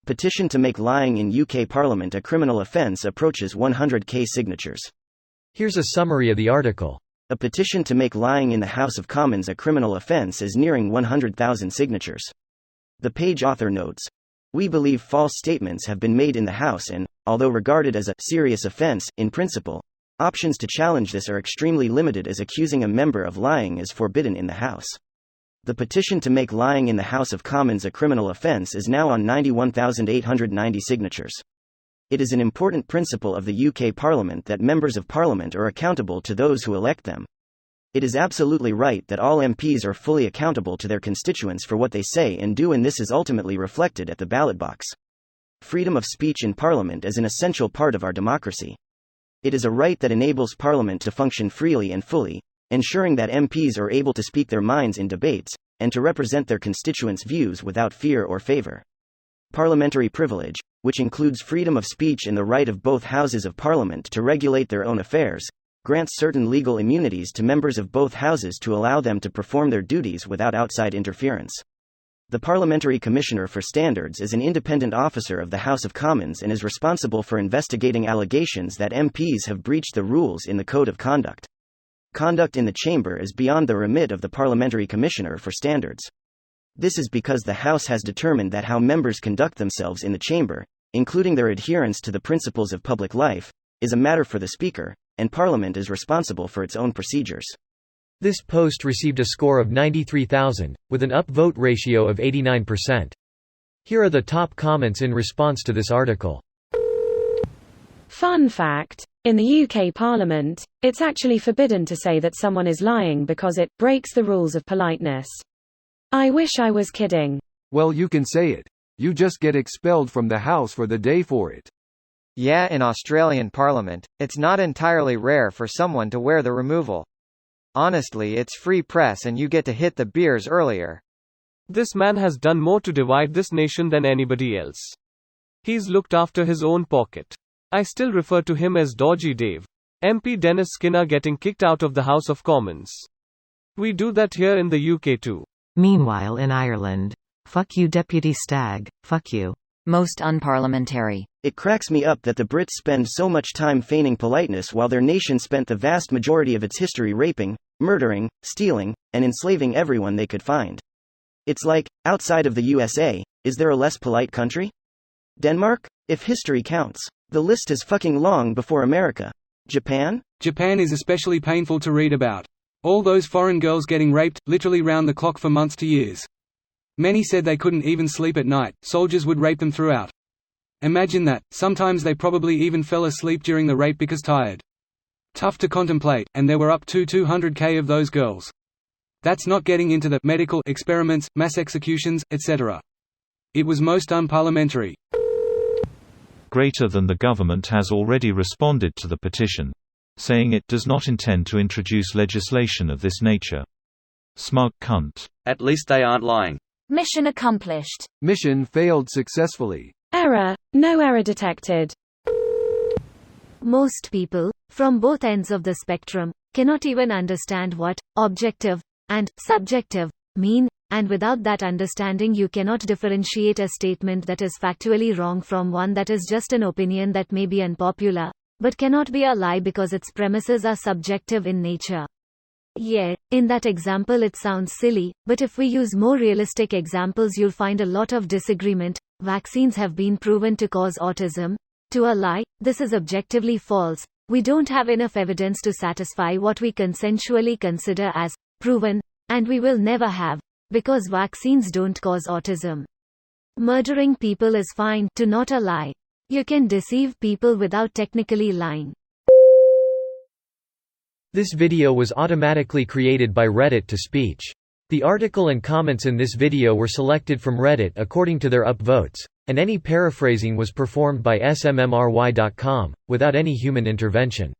Petition to make lying in UK Parliament a criminal offence approaches 100k signatures. Here's a summary of the article. A petition to make lying in the House of Commons a criminal offence is nearing 100,000 signatures. The page author notes, "We believe false statements have been made in the House and, although regarded as a serious offence, in principle, options to challenge this are extremely limited as accusing a member of lying is forbidden in the House." The petition to make lying in the House of Commons a criminal offence is now on 91,890 signatures. It is an important principle of the UK Parliament that members of Parliament are accountable to those who elect them. It is absolutely right that all MPs are fully accountable to their constituents for what they say and do, and this is ultimately reflected at the ballot box. Freedom of speech in Parliament is an essential part of our democracy. It is a right that enables Parliament to function freely and fully, ensuring that MPs are able to speak their minds in debates, and to represent their constituents' views without fear or favour. Parliamentary privilege, which includes freedom of speech and the right of both houses of Parliament to regulate their own affairs, grants certain legal immunities to members of both houses to allow them to perform their duties without outside interference. The Parliamentary Commissioner for Standards is an independent officer of the House of Commons and is responsible for investigating allegations that MPs have breached the rules in the Code of Conduct. Conduct in the chamber is beyond the remit of the Parliamentary Commissioner for Standards. This is because the House has determined that how members conduct themselves in the chamber, including their adherence to the principles of public life, is a matter for the Speaker, and Parliament is responsible for its own procedures. This post received a score of 93,000, with an upvote ratio of 89%. Here are the top comments in response to this article. Fun fact: in the UK Parliament, it's actually forbidden to say that someone is lying because it breaks the rules of politeness. I wish I was kidding. Well, you can say it. You just get expelled from the House for the day for it. Yeah, in Australian Parliament, it's not entirely rare for someone to wear the removal. Honestly, it's free press and you get to hit the beers earlier. This man has done more to divide this nation than anybody else. He's looked after his own pocket. I still refer to him as Dodgy Dave. MP Dennis Skinner getting kicked out of the House of Commons. We do that here in the UK too. Meanwhile in Ireland, fuck you Deputy Stagg, fuck you. Most unparliamentary. It cracks me up that the Brits spend so much time feigning politeness while their nation spent the vast majority of its history raping, murdering, stealing, and enslaving everyone they could find. It's like, outside of the USA, is there a less polite country? Denmark? If history counts. The list is fucking long before America. Japan? Japan is especially painful to read about. All those foreign girls getting raped, literally round the clock for months to years. Many said they couldn't even sleep at night, soldiers would rape them throughout. Imagine that, sometimes they probably even fell asleep during the rape because tired. Tough to contemplate, and there were up to 200k of those girls. That's not getting into the medical experiments, mass executions, etc. It was most unparliamentary. Greater than the government has already responded to the petition, saying it does not intend to introduce legislation of this nature. Smug cunt. At least they aren't lying. Mission accomplished. Mission failed successfully. Error. No error detected. Most people, from both ends of the spectrum, cannot even understand what objective and subjective mean, and without that understanding you cannot differentiate a statement that is factually wrong from one that is just an opinion that may be unpopular, but cannot be a lie because its premises are subjective in nature. Yeah, in that example it sounds silly, but if we use more realistic examples you'll find a lot of disagreement. Vaccines have been proven to cause autism. To a lie, this is objectively false. We don't have enough evidence to satisfy what we consensually consider as proven, and we will never have, because vaccines don't cause autism. Murdering people is fine, to not a lie. You can deceive people without technically lying. This video was automatically created by Reddit to speech. The article and comments in this video were selected from Reddit according to their upvotes, and any paraphrasing was performed by smmry.com, without any human intervention.